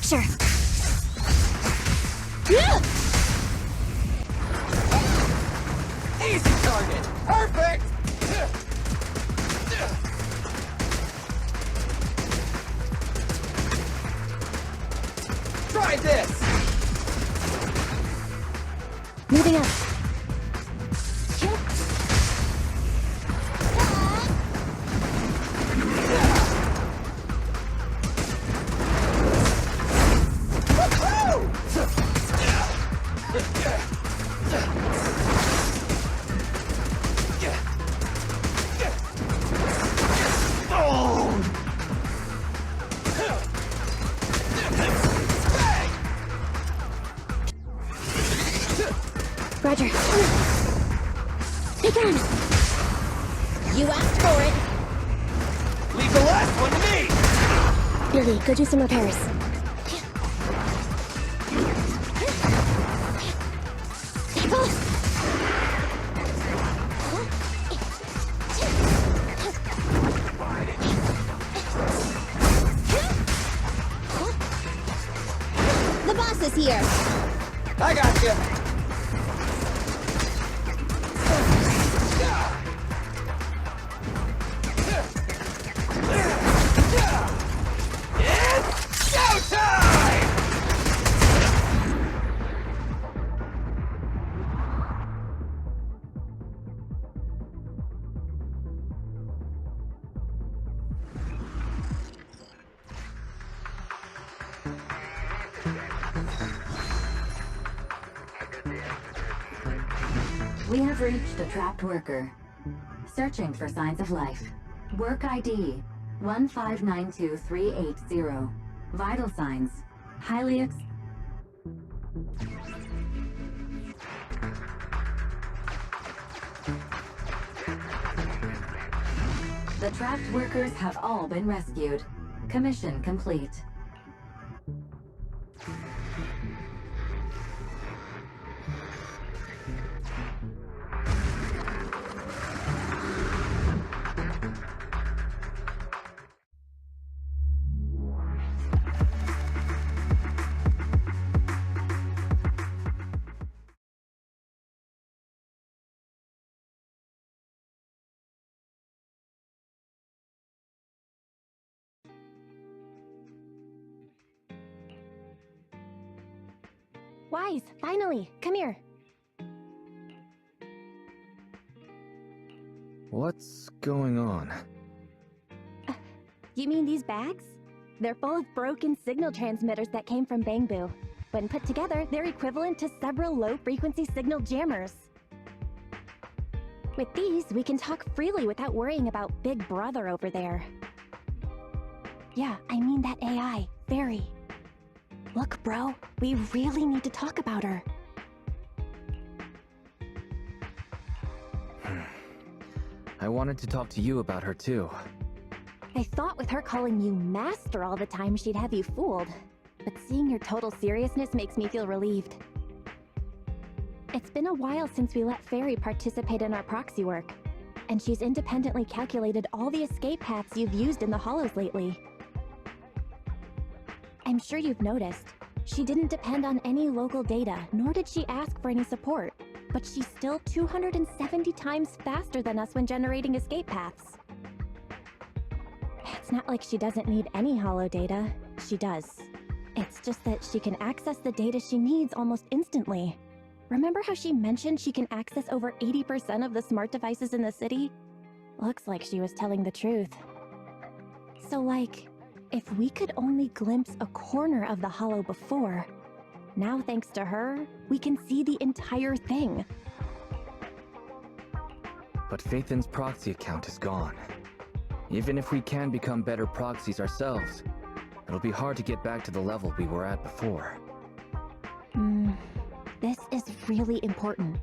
structure. Yeah! Easy target! Perfect! Try this! Moving up. Roger. Take on. You asked for it. Leave the last one to me! Billy, go do some repairs. The boss is here. I got you. It's showtime! We have reached a trapped worker. Searching for signs of life. Work ID 1592380. Vital signs. Highly The trapped workers have all been rescued. Commission complete. Wise, finally, come here. What's going on? You mean these bags? They're full of broken signal transmitters that came from Bangbu. When put together, they're equivalent to several low-frequency signal jammers. With these, we can talk freely without worrying about Big Brother over there. Yeah, I mean that AI, Fairy. Look, bro, we really need to talk about her. I wanted to talk to you about her too. I thought with her calling you Master all the time, she'd have you fooled. But seeing your total seriousness makes me feel relieved. It's been a while since we let Fairy participate in our proxy work, and she's independently calculated all the escape paths you've used in the hollows lately. I'm sure you've noticed, she didn't depend on any local data, nor did she ask for any support, but she's still 270 times faster than us when generating escape paths. It's not like she doesn't need any hollow data. She does. It's just that she can access the data she needs almost instantly. Remember how she mentioned she can access over 80% of the smart devices in the city? Looks like she was telling the truth. So like, if we could only glimpse a corner of the hollow before, now thanks to her, we can see the entire thing. But Phaethon's proxy account is gone. Even if we can become better proxies ourselves, it'll be hard to get back to the level we were at before. This is really important.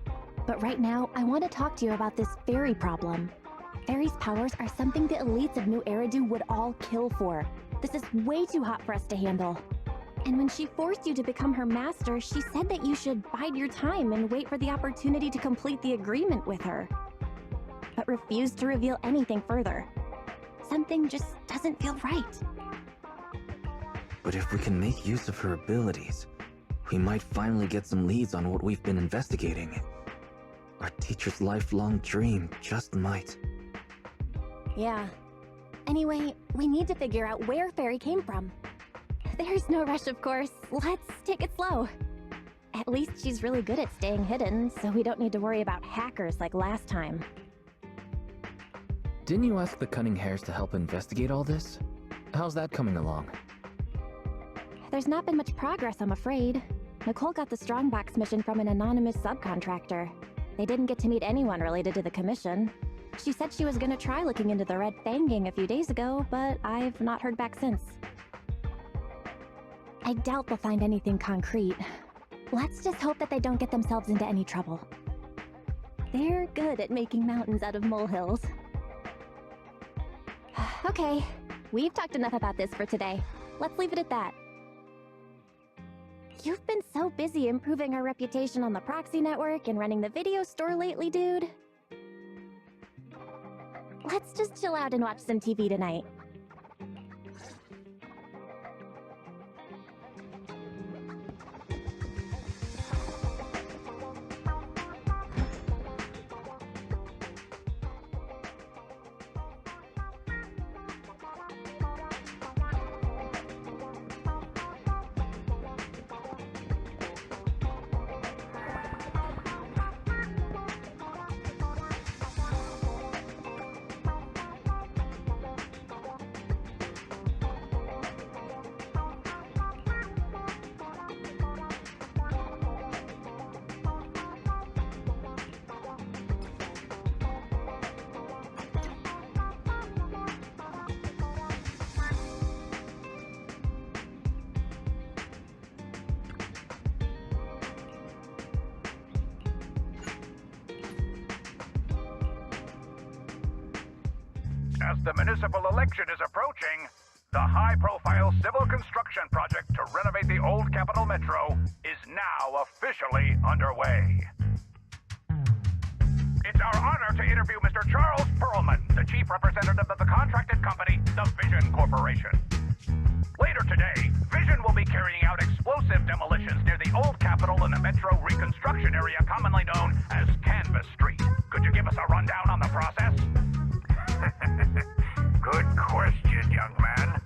But right now, I want to talk to you about this fairy problem. Fairy's powers are something the elites of New Eridu would all kill for. This is way too hot for us to handle. And when she forced you to become her master, she said that you should bide your time and wait for the opportunity to complete the agreement with her. But refused to reveal anything further. Something just doesn't feel right. But if we can make use of her abilities, we might finally get some leads on what we've been investigating. Our teacher's lifelong dream just might. Yeah. Anyway, we need to figure out where Fairy came from. There's no rush, of course. Let's take it slow. At least she's really good at staying hidden, so we don't need to worry about hackers like last time. Didn't you ask the Cunning Hares to help investigate all this? How's that coming along? There's not been much progress, I'm afraid. Nicole got the Strongbox mission from an anonymous subcontractor. They didn't get to meet anyone related to the commission. She said she was gonna try looking into the Red Fang gang a few days ago, but I've not heard back since. I doubt they'll find anything concrete. Let's just hope that they don't get themselves into any trouble. They're good at making mountains out of molehills. Okay, we've talked enough about this for today. Let's leave it at that. You've been so busy improving our reputation on the proxy network and running the video store lately, dude. Let's just chill out and watch some TV tonight. As the municipal election is approaching, the high-profile civil construction project to renovate the old Capital Metro is now officially underway. It's our honor to interview Mr. Charles Perlman, the chief representative of the contracted company, the Vision Corporation. Later today, Vision will be carrying out explosive demolitions near the old Capitol in the Metro reconstruction area commonly known as Canvas Street. Could you give us a rundown on the process? Good question, young man.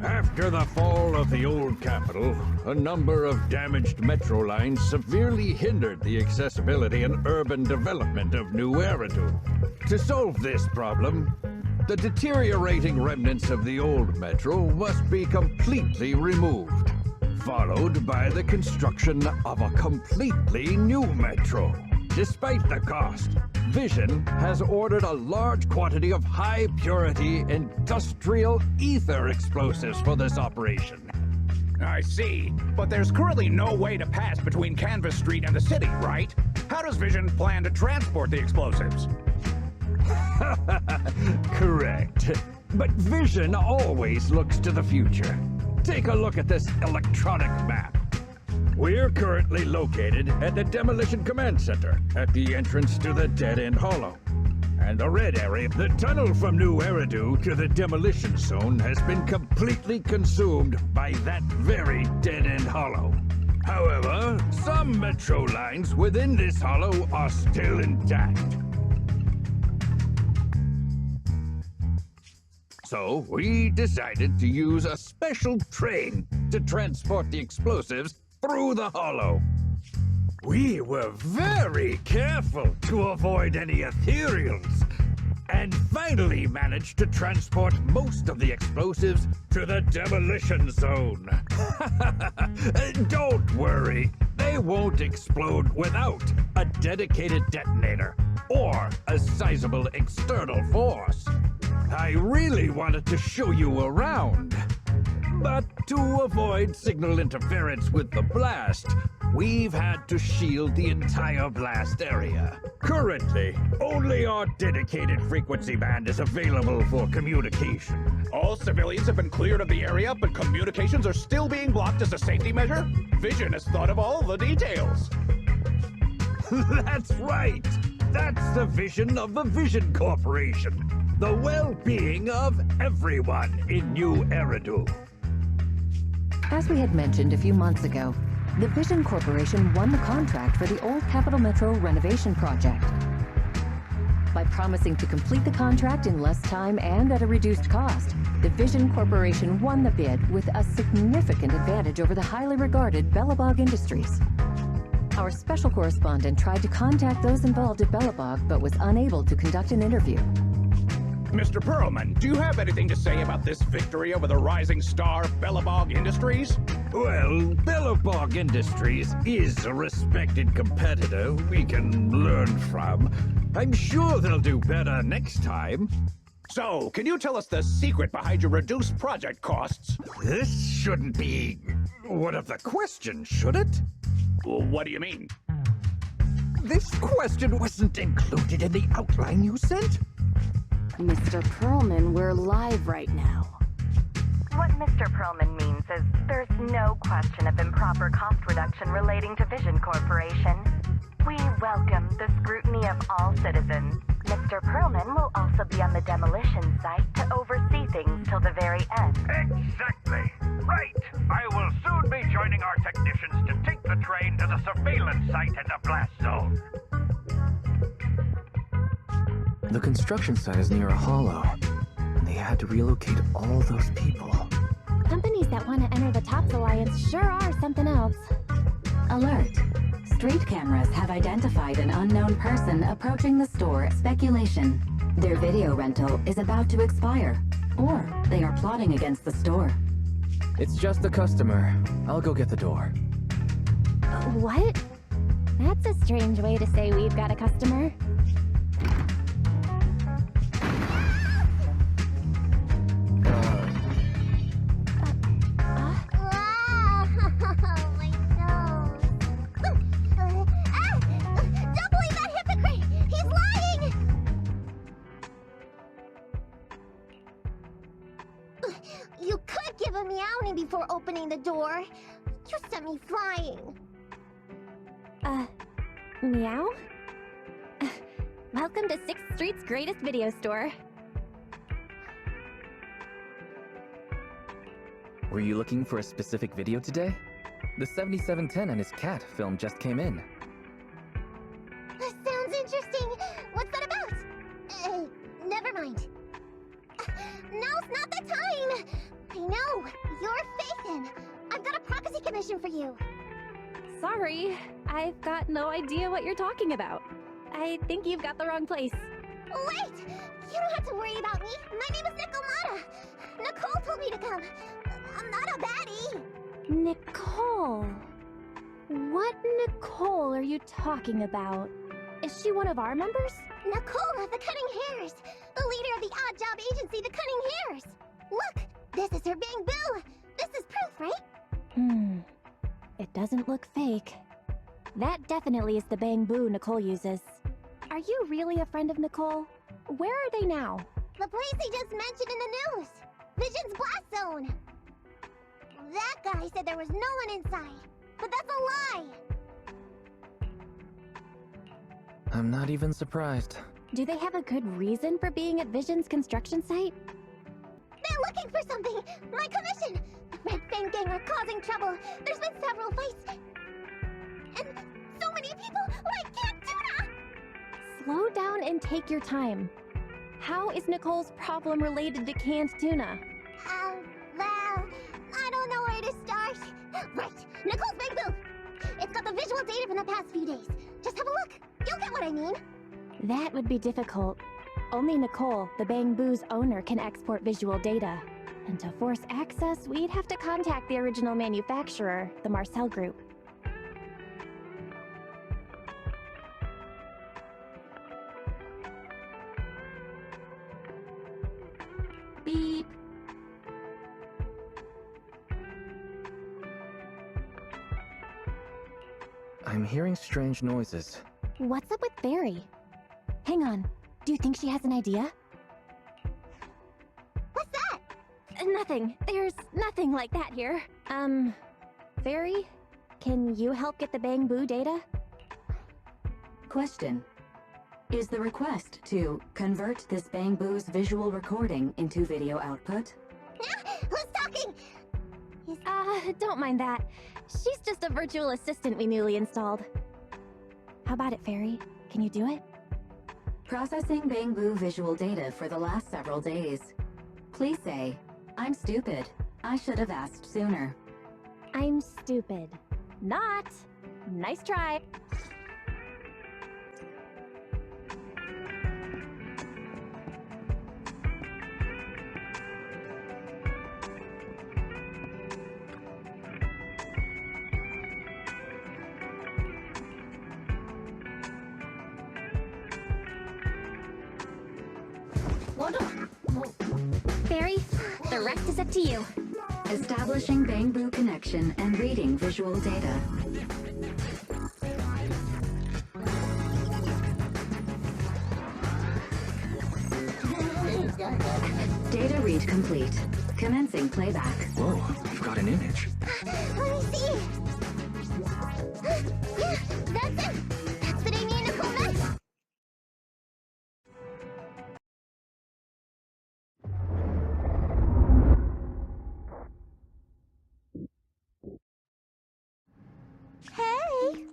After the fall of the old Capitol, a number of damaged metro lines severely hindered the accessibility and urban development of New Eridu. To solve this problem, the deteriorating remnants of the old metro must be completely removed, followed by the construction of a completely new metro. Despite the cost, Vision has ordered a large quantity of high-purity industrial ether explosives for this operation. I see, but there's currently no way to pass between Canvas Street and the city, right? How does Vision plan to transport the explosives? Correct. But Vision always looks to the future. Take a look at this electronic map. We're currently located at the Demolition Command Center, at the entrance to the Dead-End Hollow. And the red area, the tunnel from New Eridu to the demolition zone, has been completely consumed by that very Dead-End Hollow. However, some metro lines within this hollow are still intact. So we decided to use a special train to transport the explosives through the hollow. We were very careful to avoid any ethereals, and finally managed to transport most of the explosives to the demolition zone. Don't worry, they won't explode without a dedicated detonator or a sizable external force. I really wanted to show you around, but to avoid signal interference with the blast, we've had to shield the entire blast area. Currently, only our dedicated frequency band is available for communication. All civilians have been cleared of the area, but communications are still being blocked as a safety measure? Vision has thought of all the details. That's right! That's the vision of the Vision Corporation. The well-being of everyone in New Eridu. As we had mentioned a few months ago, the Vision Corporation won the contract for the Old Capital Metro renovation project. By promising to complete the contract in less time and at a reduced cost, the Vision Corporation won the bid with a significant advantage over the highly regarded Bellabog Industries. Our special correspondent tried to contact those involved at Bellabog, but was unable to conduct an interview. Mr. Perlman, do you have anything to say about this victory over the rising star Bellabog Industries? Well, Bellabog Industries is a respected competitor we can learn from. I'm sure they'll do better next time. So, can you tell us the secret behind your reduced project costs? This shouldn't be one of the questions, should it? What do you mean? This question wasn't included in the outline you sent. Mr. Perlman, we're live right now. What Mr. Perlman means is there's no question of improper cost reduction relating to Vision Corporation. We welcome the scrutiny of all citizens. Mr. Perlman will also be on the demolition site to oversee things till the very end. Exactly. Right. I will soon be joining our technicians to take the train to the surveillance site in the blast zone. The construction site is near a hollow. They had to relocate all those people. Companies that want to enter the TOPS Alliance sure are something else. Alert! Street cameras have identified an unknown person approaching the store. Speculation. Their video rental is about to expire. Or they are plotting against the store. It's just a customer. I'll go get the door. What? That's a strange way to say we've got a customer. You could give a meowing before opening the door. You sent me flying. Meow? Welcome to 6th Street's greatest video store. Were you looking for a specific video today? The 7710 and his cat film just came in. This sounds interesting. What's that about? Never mind. Now's not the time! I know! You're Phaethon! I've got a prophecy commission for you! Sorry, I've got no idea what you're talking about. I think you've got the wrong place. Wait! You don't have to worry about me! My name is Nicole. Nicole told me to come. I'm not a baddie! Nicole? What Nicole are you talking about? Is she one of our members? Nicole of the Cutting Hairs! The leader of the odd job agency, the Cutting Hairs! Look! This is her Bang Boo! This is proof, right? It doesn't look fake. That definitely is the Bang Boo Nicole uses. Are you really a friend of Nicole? Where are they now? The place he just mentioned in the news! Vision's Blast Zone! That guy said there was no one inside, but that's a lie! I'm not even surprised. Do they have a good reason for being at Vision's construction site? They're looking for something! My commission! The Red Fang Gang are causing trouble! There's been several fights! And so many people like Camp Tuna! Slow down and take your time. How is Nicole's problem related to canned tuna? Well, I don't know where to start. Right, Nicole's Bang Boo! It's got the visual data from the past few days. Just have a look. You'll get what I mean. That would be difficult. Only Nicole, the Bang Boo's owner, can export visual data. And to force access, we'd have to contact the original manufacturer, the Marcel Group. Beep. I'm hearing strange noises. What's up with Barry? Hang on. Do you think she has an idea? What's that? Nothing. There's nothing like that here. Barry? Can you help get the Bang Boo data? Question. Is the request to convert this Bang Boo's visual recording into video output? Who's talking? Don't mind that. She's just a virtual assistant we newly installed. How about it, Fairy? Can you do it? Processing Bangbu visual data for the last several days. Please say, I'm stupid. I should have asked sooner. I'm stupid. Not. Nice try. Fairy, the rest is up to you. Establishing Bangbu connection and reading visual data. Data read complete. Commencing playback. Whoa, you've got an image. Let me see. Yeah, that's it. That's what Amy and Nicole meant. Hey!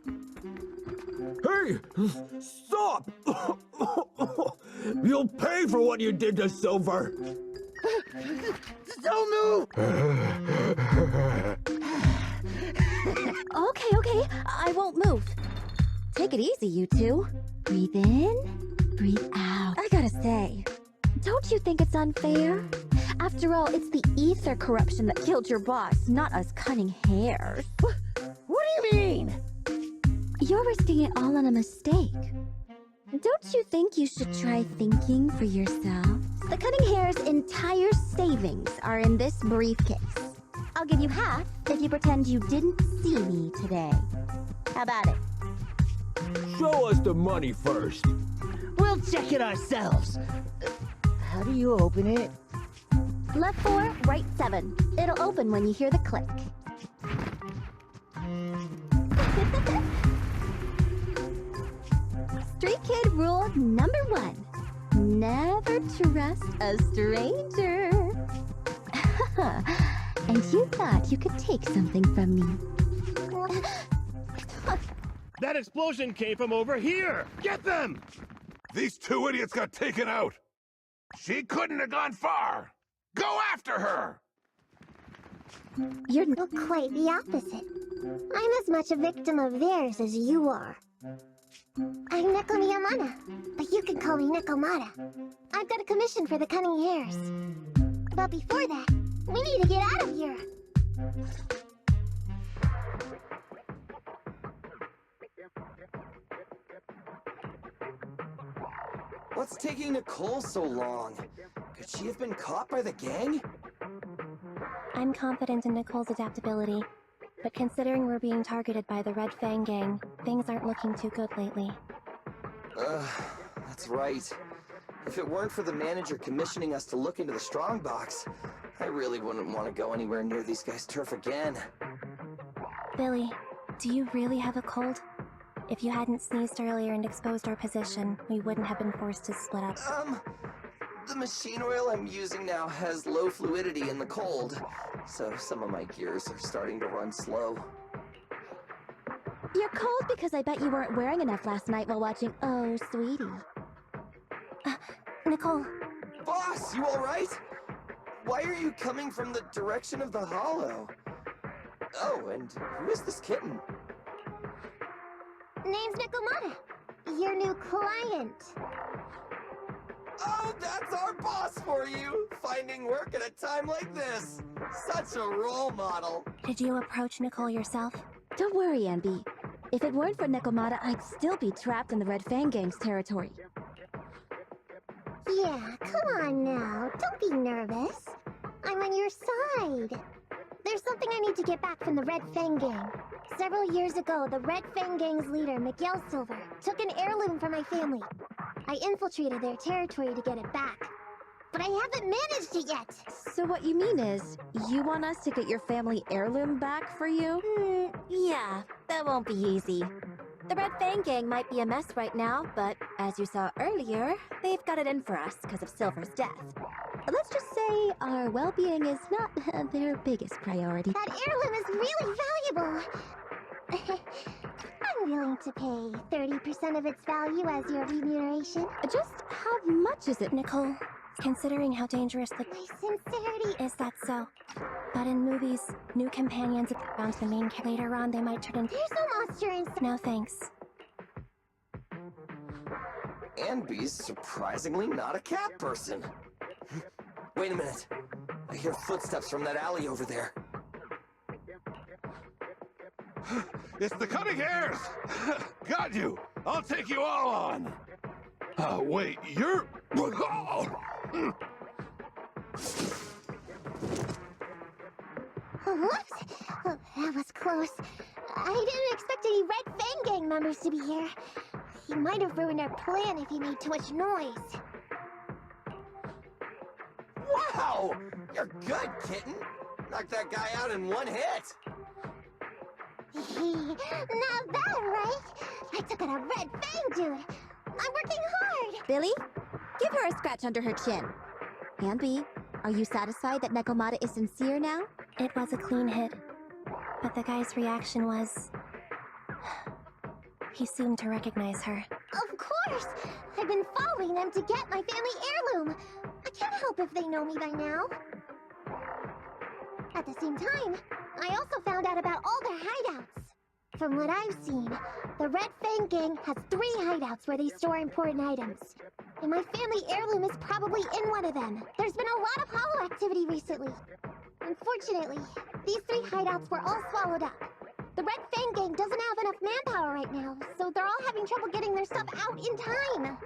Hey! Stop! You'll pay for what you did to Silver! Don't move! Okay, I won't move. Take it easy, you two. Breathe in, breathe out. I gotta say, don't you think it's unfair? After all, it's the ether corruption that killed your boss, not us cutting hairs. What do you mean? You're risking it all on a mistake. Don't you think you should try thinking for yourself? The cutting hair's entire savings are in this briefcase. I'll give you half if you pretend you didn't see me today. How about it? Show us the money first. We'll check it ourselves. How do you open it? Left 4, right 7. It'll open when you hear the click. Street Kid rule number 1. Never trust a stranger. And you thought you could take something from me. That explosion came from over here! Get them! These two idiots got taken out! She couldn't have gone far! Go after her! You're not quite the opposite. I'm as much a victim of theirs as you are. I'm Neko Miyamada, but you can call me Nekomata. I've got a commission for the cunning hairs. But before that, we need to get out of here. What's taking Nicole so long? Could she have been caught by the gang? I'm confident in Nicole's adaptability, but considering we're being targeted by the Red Fang gang, things aren't looking too good lately. That's right. If it weren't for the manager commissioning us to look into the strongbox, I really wouldn't want to go anywhere near these guys' turf again. Billy, do you really have a cold? If you hadn't sneezed earlier and exposed our position, we wouldn't have been forced to split up. The machine oil I'm using now has low fluidity in the cold, so some of my gears are starting to run slow. You're cold because I bet you weren't wearing enough last night while watching Oh, Sweetie. Nicole. Boss, you alright? Why are you coming from the direction of the hollow? Oh, and who is this kitten? Name's Nekomata. Your new client. Oh, that's our boss for you! Finding work at a time like this! Such a role model! Did you approach Nicole yourself? Don't worry, Envy. If it weren't for Nekomata, I'd still be trapped in the Red Fang Gang's territory. Yeah, come on now. Don't be nervous. I'm on your side. There's something I need to get back from the Red Fang Gang. Several years ago, the Red Fang Gang's leader, Miguel Silver, took an heirloom from my family. I infiltrated their territory to get it back. But I haven't managed it yet! So what you mean is, you want us to get your family heirloom back for you? Yeah, that won't be easy. The Red Fang Gang might be a mess right now, but as you saw earlier, they've got it in for us because of Silver's death. Let's just say our well-being is not their biggest priority. That heirloom is really valuable. I'm willing to pay 30% of its value as your remuneration. Just how much is it, Nicole, considering how dangerous the... My sincerity... Is that so? But in movies, new companions around the main character. Later on, they might turn into... There's no monster inside. No thanks. Anby's surprisingly not a cat person. Wait a minute. I hear footsteps from that alley over there. It's the Cunning Hairs! Got you! I'll take you all on! Wait, you're... Whoops! Oh, that was close. I didn't expect any Red Fang Gang members to be here. He might have ruined our plan if he made too much noise. Wow! You're good, kitten! Knocked that guy out in one hit! Not bad, right? I took out a Red Fang dude! I'm working hard! Billy, give her a scratch under her chin. Anby, are you satisfied that Nekomata is sincere now? It was a clean hit. But the guy's reaction was... He seemed to recognize her. Of course! I've been following them to get my family heirloom! I can't help if they know me by now. At the same time, I also found out about all their hideouts. From what I've seen, the Red Fang Gang has 3 hideouts where they store important items. And my family heirloom is probably in one of them. There's been a lot of hollow activity recently. Unfortunately, these 3 hideouts were all swallowed up. The Red Fang Gang doesn't have enough manpower right now, so they're all having trouble getting their stuff out in time.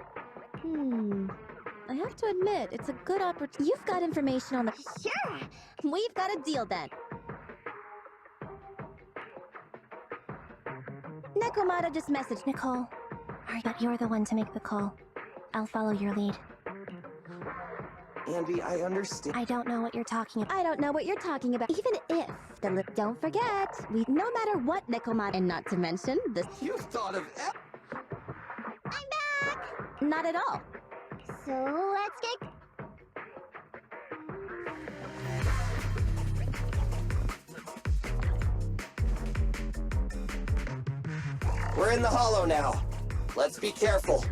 I have to admit, it's a good opportunity. You've got information on the... Sure! We've got a deal then. Nekomata just messaged Nicole, but you're the one to make the call. I'll follow your lead. Anby, I understand. I don't know what you're talking about. I don't know what you're talking about. Even if the lip, don't forget, no matter what Nekomata, and not to mention this. You thought of... I'm back! Not at all. So let's get... We're in the hollow now. Let's be careful.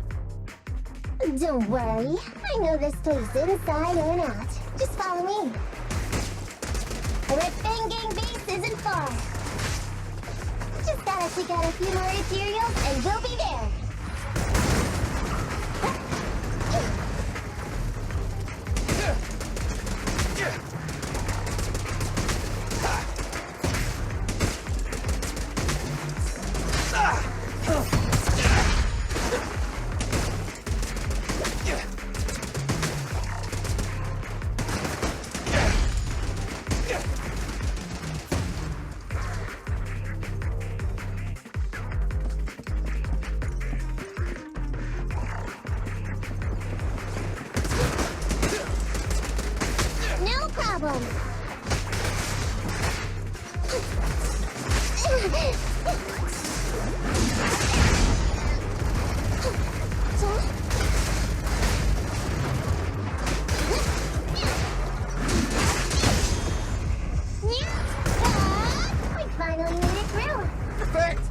Don't worry. I know this place inside and out. Just follow me. The Red Fang Gang base isn't far. Just gotta take out a few more materials and we'll be there. No problem. We finally made it through. Perfect!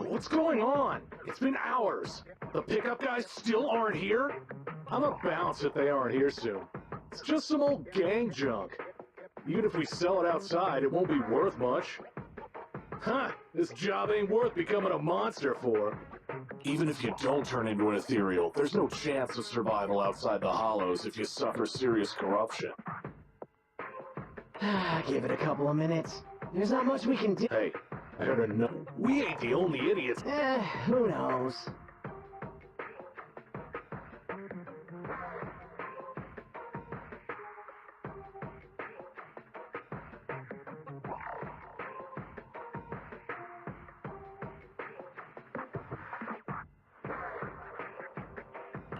What's going on? It's been hours. The pickup guys still aren't here? I'm a bounce if they aren't here soon. It's just some old gang junk. Even if we sell it outside, it won't be worth much. Huh, this job ain't worth becoming a monster for. Even if you don't turn into an ethereal, there's no chance of survival outside the hollows if you suffer serious corruption. Give it a couple of minutes. There's not much we can do. Hey, I heard enough. We ain't the only idiots. Who knows?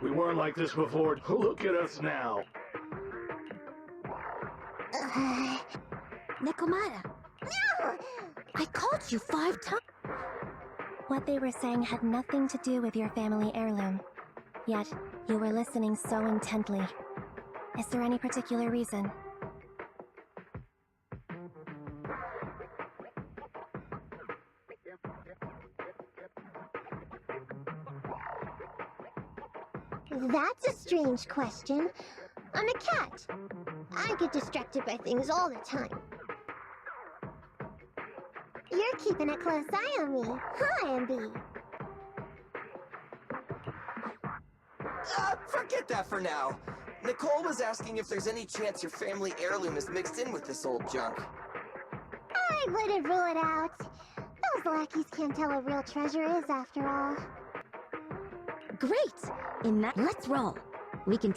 We weren't like this before. Look at us now. Nekomata. No! I called you 5 times. What they were saying had nothing to do with your family heirloom. Yet, you were listening so intently. Is there any particular reason? That's a strange question. I'm a cat. I get distracted by things all the time. You're keeping a close eye on me, huh, Ambi? Forget that for now. Nicole was asking if there's any chance your family heirloom is mixed in with this old junk. I wouldn't rule it out. Those lackeys can't tell what real treasure is, after all. Great! In that, let's roll. We can...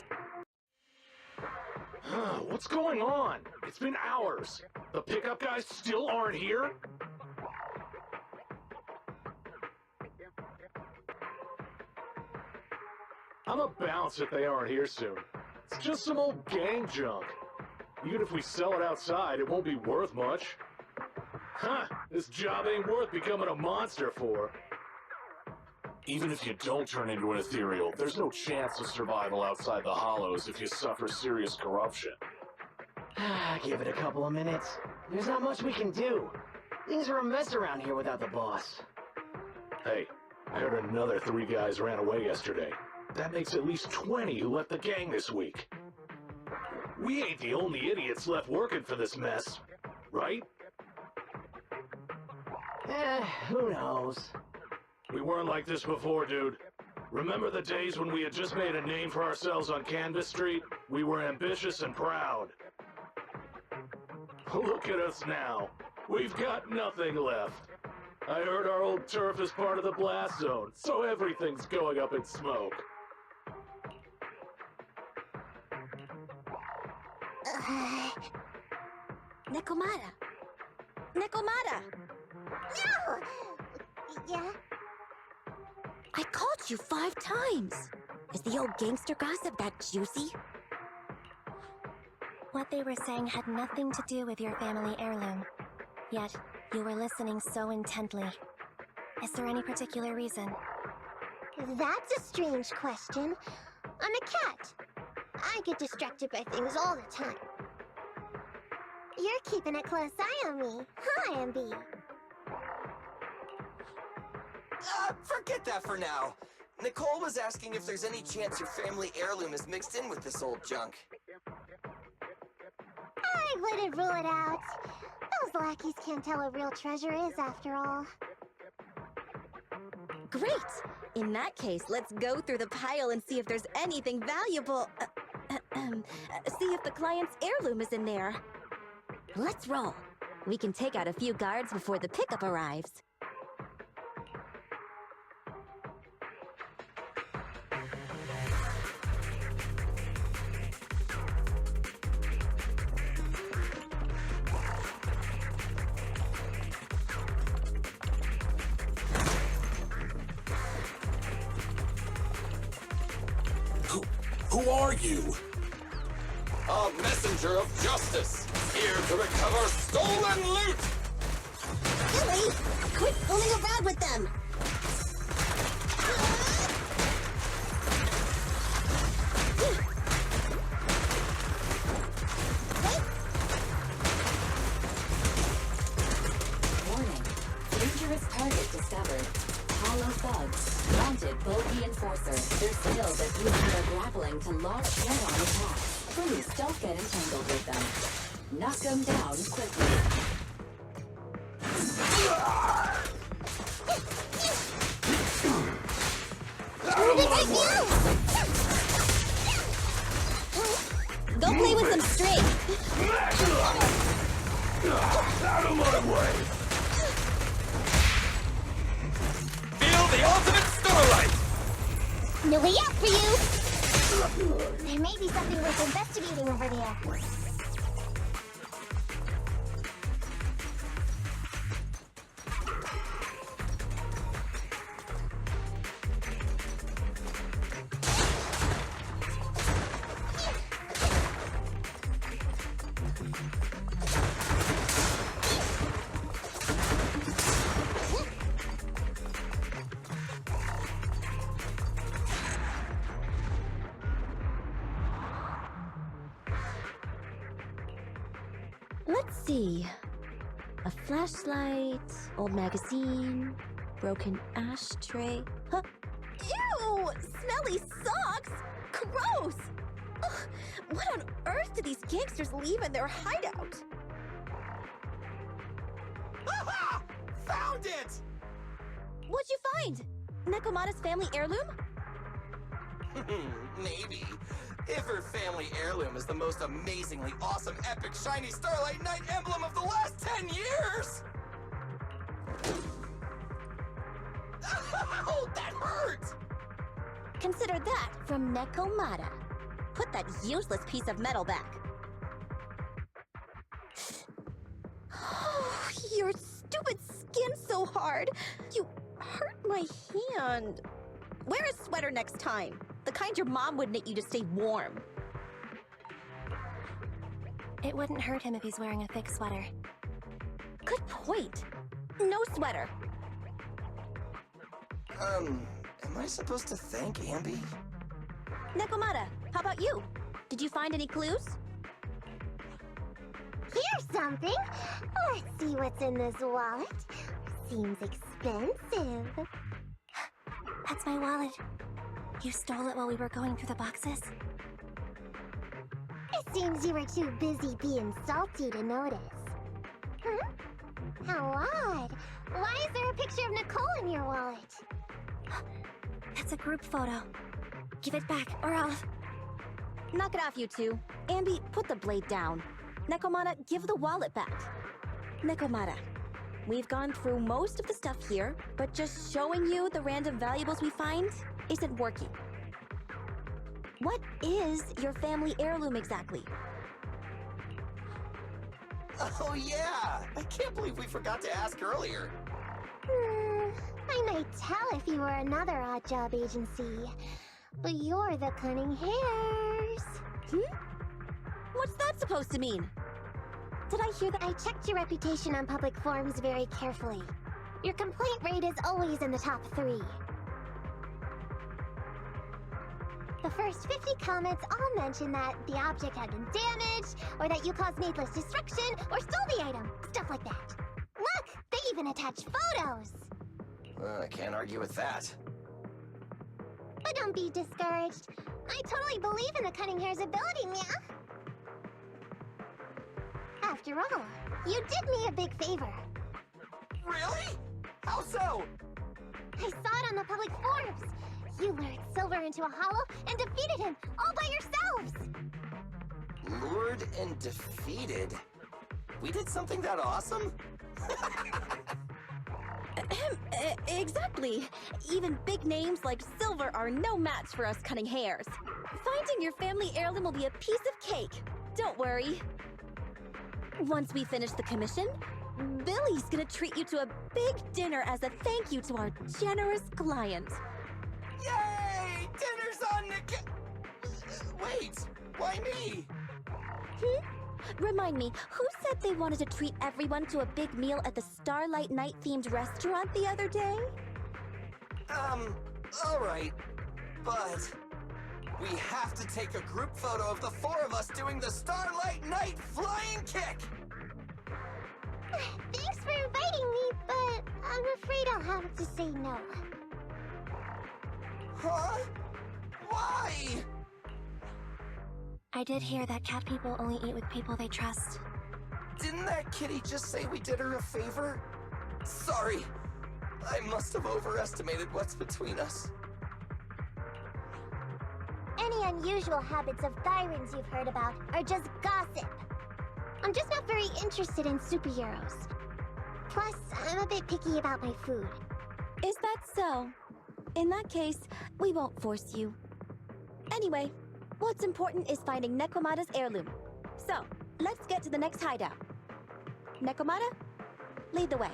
What's going on? It's been hours. The pickup guys still aren't here? I'm a bounce if they aren't here soon. It's just some old gang junk. Even if we sell it outside, it won't be worth much. Huh, this job ain't worth becoming a monster for. Even if you don't turn into an ethereal, there's no chance of survival outside the hollows if you suffer serious corruption. Give it a couple of minutes. There's not much we can do. Things are a mess around here without the boss. Hey, I heard another 3 guys ran away yesterday. That makes at least 20 who left the gang this week. We ain't the only idiots left working for this mess, right? Who knows? We weren't like this before, dude. Remember the days when we had just made a name for ourselves on Canvas Street? We were ambitious and proud. Look at us now. We've got nothing left. I heard our old turf is part of the blast zone, so everything's going up in smoke. Nekomata! Nekomata! No! Yeah? I called you 5 times! Is the old gangster gossip that juicy? What they were saying had nothing to do with your family heirloom. Yet, you were listening so intently. Is there any particular reason? That's a strange question. I'm a cat. I get distracted by things all the time. You're keeping a close eye on me, huh, Ambi? Forget that for now. Nicole was asking if there's any chance your family heirloom is mixed in with this old junk. I wouldn't rule it out. Those lackeys can't tell what real treasure is, after all. Great! In that case, let's go through the pile and see if there's anything valuable. See if the client's heirloom is in there. Let's roll. We can take out a few guards before the pickup arrives. Who are you? A messenger of justice, here to recover stolen loot! Billy! Quit fooling around with them! Warning. Dangerous target discovered. Hollow thugs. Wanted bulky enforcer. Their skills at using their grappling to launch head-on attacks. Please don't get entangled with them. Knock them down quickly. Go play with some string! Out of my way! Feel the ultimate starlight! No way out for you! There may be something worth investigating over there. Let's see. A flashlight, old magazine, broken ashtray. Huh? Ew! Smelly socks! Gross! Ugh, what on earth do these gangsters leave in their hideout? Aha! Found it! What'd you find? Nekomata's family heirloom? Maybe. If her family heirloom is the most amazingly awesome, epic, shiny Starlight Knight emblem of the last 10 years! Oh, that hurt! Consider that from Nekomata. Put that useless piece of metal back. Oh, your stupid skin's so hard. You hurt my hand. Wear a sweater next time. The kind your mom would knit you to stay warm. It wouldn't hurt him if he's wearing a thick sweater. Good point. No sweater. Am I supposed to thank Ambi? Nekomata, how about you? Did you find any clues? Here's something. Let's see what's in this wallet. Seems expensive. That's my wallet. You stole it while we were going through the boxes? It seems you were too busy being salty to notice. How odd. Why is there a picture of Nicole in your wallet? That's a group photo. Give it back, or I'll... Knock it off, you two. Ambi, put the blade down. Nekomata, give the wallet back. Nekomata, we've gone through most of the stuff here, but just showing you the random valuables we find isn't working. What is your family heirloom exactly? Oh yeah! I can't believe we forgot to ask earlier. I might tell if you were another odd job agency, but you're the Cunning Hairs. What's that supposed to mean? Did I hear that? I checked your reputation on public forums very carefully. Your complaint rate is always in the top 3. The first 50 comments all mention that the object had been damaged, or that you caused needless destruction, or stole the item. Stuff like that. Look! They even attach photos! I can't argue with that. But don't be discouraged. I totally believe in the Cunning Hair's ability, Mia. After all, you did me a big favor. Really? How so? I saw it on the public forums. You lured Silver into a hollow and defeated him all by yourselves! Lured and defeated? We did something that awesome? Exactly. Even big names like Silver are no match for us Cunning Hairs. Finding your family heirloom will be a piece of cake. Don't worry. Once we finish the commission, Billy's gonna treat you to a big dinner as a thank you to our generous client. Yay! Dinner's on the Wait, why me? Remind me, who said they wanted to treat everyone to a big meal at the Starlight Night themed restaurant the other day? Alright. But we have to take a group photo of the 4 of us doing the Starlight Night flying kick! Thanks for inviting me, but I'm afraid I'll have to say no. Huh? Why? I did hear that cat people only eat with people they trust. Didn't that kitty just say we did her a favor? Sorry. I must have overestimated what's between us. Any unusual habits of Thyrans you've heard about are just gossip. I'm just not very interested in superheroes. Plus, I'm a bit picky about my food. Is that so? In that case, we won't force you. Anyway, what's important is finding Nekomata's heirloom. So, let's get to the next hideout. Nekomata, lead the way.